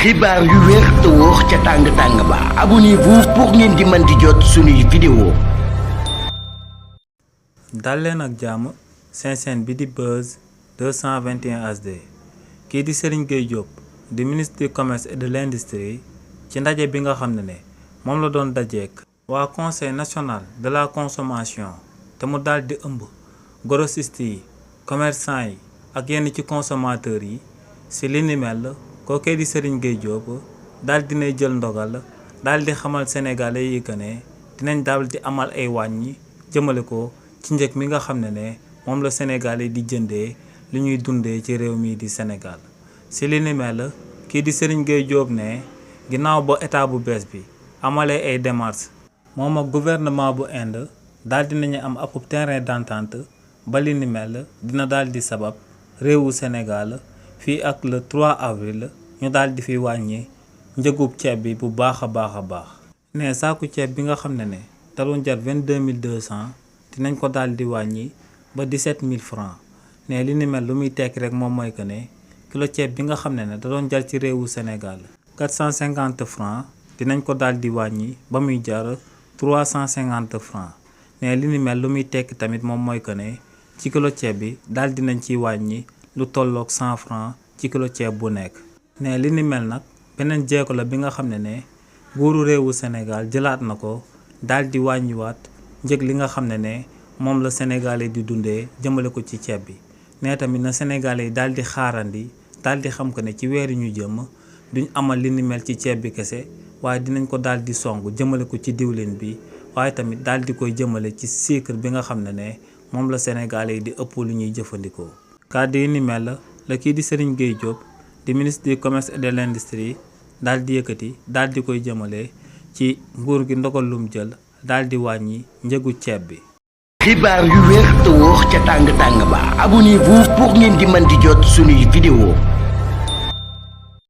xibaar yu wér te wóor ca tàng-tàng ba abonnez-vous pour ngeen di mën di jot suñuy vidéo. dal leen ak jàmm seen chaîne bi di Buzz 221 HD kii di Serigne Gueye Diop di ministre du commerce et de l'industrie ci ndaje bi nga xam ne moom la doon dajeek waa conseil national de la consommation te mu daal di ëmb grossistes yi commerçant yi ak yenn ci consommateurs yi si li ni mel kookee di Serigne Gueye Diop daal dinay jël ndogal daal di xamal sénégalais yi que ne dinañ daal di amal ay wàññi jëmale ko ci njëg mi nga xam ne moom la sénégalais di jëndee li ñuy dundee ci réew mi di Sénégal si li ni mel kii di Serigne Gueye Diop ne ginnaaw ba état bu bees bi amalee ay démarches moom ak gouvernement bu Inde daal dinañu am ab terrain d'entente ba li ni mel dina daal di sabab réewu Sénégal fii ak le 3 avril ñu daal di fi wàññi njëgub ceeb bi bu baax a baax ne saaku ceeb bi nga xam ne da doon jar 22200 dinañ ko daal di wàññi ba 17000 francs ne li ni mel lu muy tekki rek moom mooy que ne kilo ceeb bi nga xam ne da doon jar ci réewu Sénégal 450 francs dinañ ko daal di wàññi ba muy jar 350 francs ne li ni mel lu muy tekki tamit moom mooy que ne ci kilo ceeb bi daal dinañ ciy wàññi lu tolloog 100 francs ci kilo ceeb bu nekk ne li ni mel nag beneen jéego la bi nga xam ne nguuru réewu Sénégal jëlaat na ko daal di wàññiwaat njëg li nga xam ne moom la Sénégalais di dundee jëmale ko ci ceeb bi ne tamit na Sénégalais yi daal di xaarandi daal di xam que ne ci weer yi ñu jëm duñ amal li ni mel ci ceeb bi kese waaye dinañ ko daal di song jëmale ko ci diwlin bi waaye tamit daal di koy jëmale ci sucre bi nga xam ne moom la Sénégalais yi di ëpp lu ñuy jëfandikoo. kàddu yi ni mel la kii di Serigne Gueye Diop di ministre du commerce et de l'industrie daal di yëkkati daal di koy jëmale ci nguur gi ndogal lum jël daal di wàññi njëgu ceeb bi. xibaar yu wér te wóor ca tàng-tàng ba abonnez-vous pour ngeen di mën di jot suñuy vidéo.